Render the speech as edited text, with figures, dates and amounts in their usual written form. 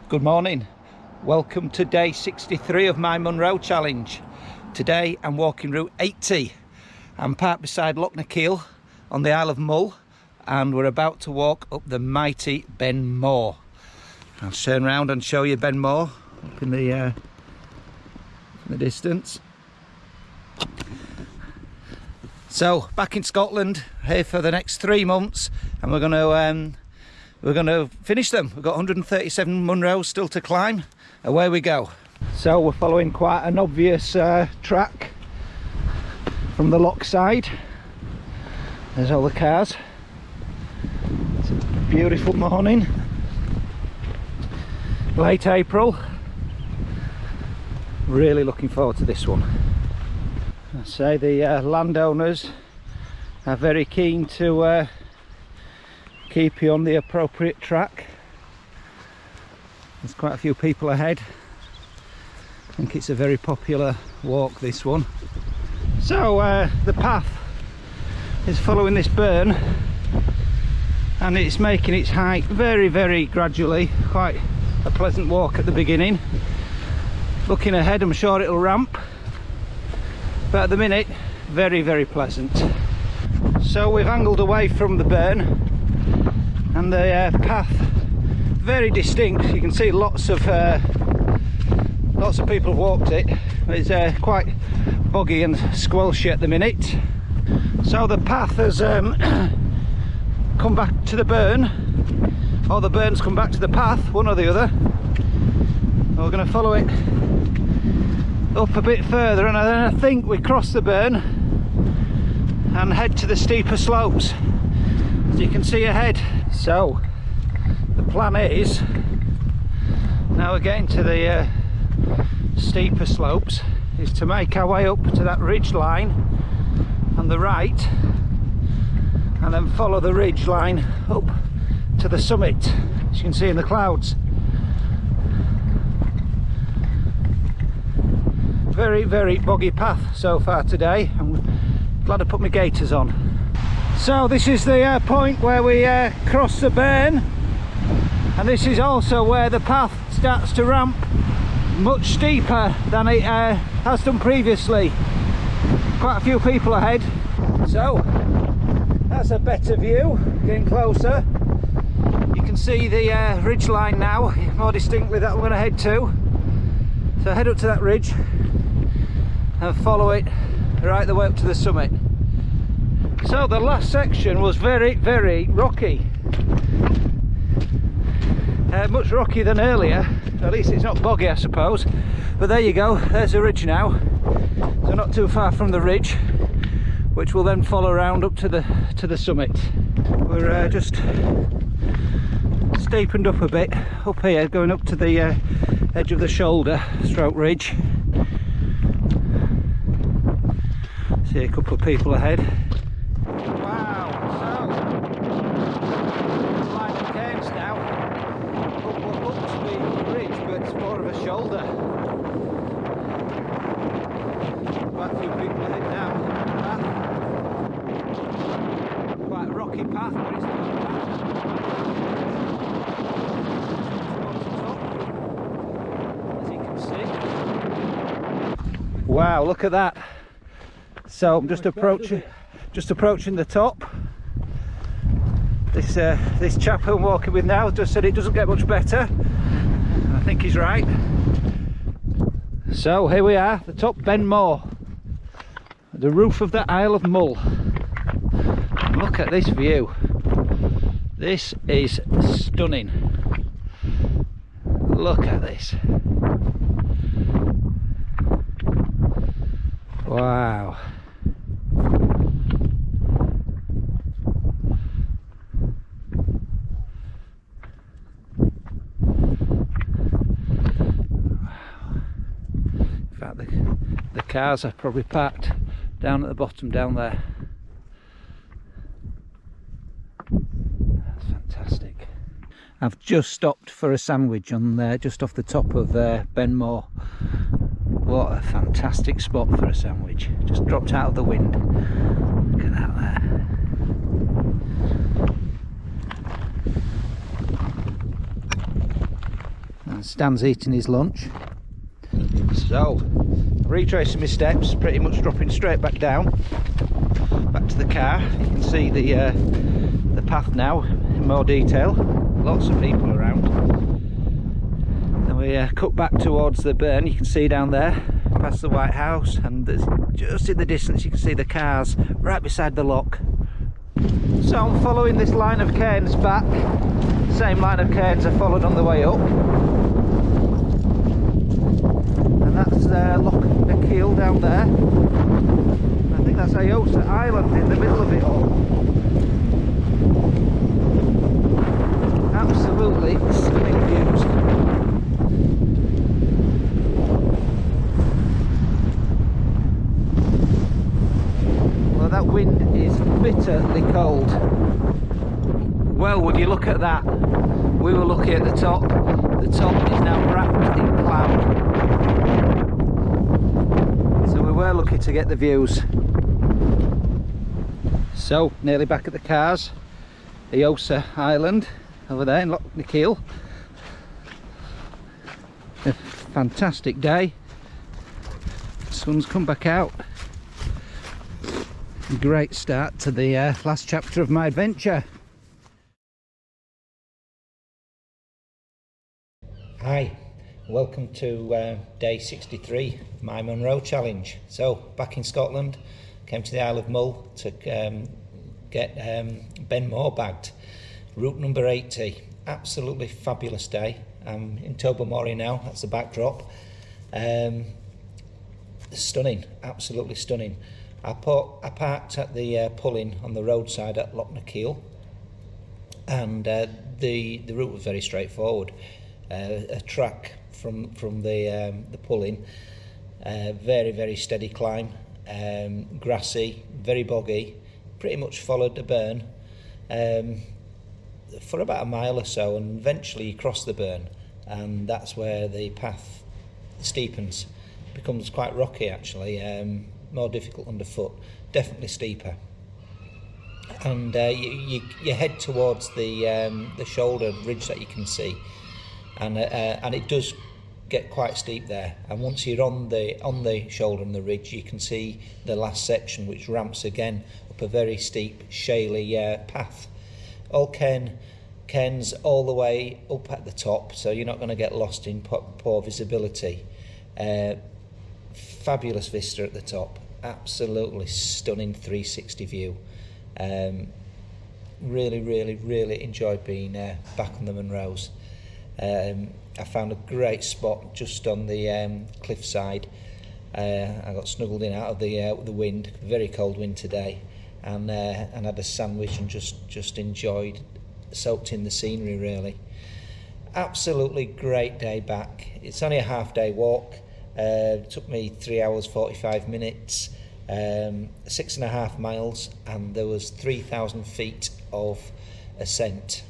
Good morning. Welcome to day 63 of my Munro challenge. Today I'm walking route 80. I'm parked beside Loch Nakiel on the Isle of Mull and we're about to walk up the mighty Ben More. I'll turn around and show you Ben More up in the distance. So back in Scotland here for the next 3 months, and we're going to finish them. We've got 137 Munros still to climb. Away we go. So we're following quite an obvious track from the loch side. There's all the cars. It's a beautiful morning, late April. Really looking forward to this one. I say the landowners are very keen to keep you on the appropriate track. There's quite a few people ahead. I think it's a very popular walk, this one. So the path is following this burn and it's making its height very gradually. Quite a pleasant walk at the beginning. Looking ahead, I'm sure it'll ramp, but at the minute very pleasant. So we've angled away from the burn and the path very distinct. You can see lots of people have walked it. It's quite boggy and squelchy at the minute. So the path has come back to the burn, or the burn's come back to the path, one or the other. We're going to follow it up a bit further, and then I think we cross the burn and head to the steeper slopes, as you can see ahead. So the plan is, now we're getting to the steeper slopes, is to make our way up to that ridge line on the right and then follow the ridge line up to the summit, as you can see in the clouds. Very boggy path so far today. I'm glad I put my gaiters on. So this is the point where we cross the burn, and this is also where the path starts to ramp much steeper than it has done previously. Quite a few people ahead, so that's a better view. Getting closer, you can see the ridge line now more distinctly that I'm going to head to. So head up to that ridge and follow it right the way up to the summit. So the last section was very rocky, much rockier than earlier. At least it's not boggy, I suppose. But there you go, there's the ridge now. So not too far from the ridge, which will then follow around up to the summit. We're just steepened up a bit up here, going up to the edge of the shoulder stroke ridge. See a couple of people ahead. Wow, so line of cairns now, up to the ridge, but it's more of a shoulder. Quite a few people ahead now. Quite a rocky path, but it's not bad. As you can see. Wow, look at that. So I'm just approaching the top. This chap who I'm walking with now just said it doesn't get much better. I think he's right. So here we are, the top Ben More, the roof of the Isle of Mull. Look at this view. This is stunning. Look at this. Wow. In fact, the cars are probably parked down at the bottom down there. That's fantastic. I've just stopped for a sandwich on there, just off the top of Ben More. What a fantastic spot for a sandwich. Just dropped out of the wind. Look at that there. Stan's eating his lunch. So, retracing my steps, pretty much dropping straight back down, back to the car. You can see the path now in more detail. Lots of people around. Then we cut back towards the burn. You can see down there, past the White House, and there's, just in the distance you can see the cars right beside the lock. So I'm following this line of cairns back, same line of cairns I followed on the way up. And that's Loch Nakiel down there. I think that's Aosa Island in the middle of it all. Absolutely stunning views. Well, that wind is bitterly cold. Well, would you look at that? We were looking at the top. The top is now wrapped in cloud. So we were lucky to get the views. So, nearly back at the cars. Aosa Island over there in Loch Nakiel. A fantastic day. The sun's come back out. Great start to the last chapter of my adventure. Hi, welcome to day 63, my Munro challenge. So, back in Scotland, came to the Isle of Mull to get Ben Moore bagged. Route number 80, absolutely fabulous day. I'm in Tobermory now, that's the backdrop. Stunning, absolutely stunning. I parked at the pull-in on the roadside at Loch Nakiel, and the route was very straightforward. A track from the pull-in, very steady climb, grassy, very boggy, pretty much followed the burn for about a mile or so, and eventually you cross the burn, and that's where the path steepens, becomes quite rocky actually, more difficult underfoot, definitely steeper, and you head towards the shoulder ridge that you can see, and it does get quite steep there, and once you're on the shoulder and the ridge, you can see the last section which ramps again up a very steep shaly path. All cairns all the way up at the top, so you're not going to get lost in poor visibility. Fabulous vista at the top, absolutely stunning 360 view. Really enjoyed being back on the Munros. I found a great spot just on the cliffside. I got snuggled in out of the wind, very cold wind today, and had a sandwich and just enjoyed, soaked in the scenery really. Absolutely great day back. It's only a half-day walk. It took me 3 hours 45 minutes, 6.5 miles, and there was 3,000 feet of ascent.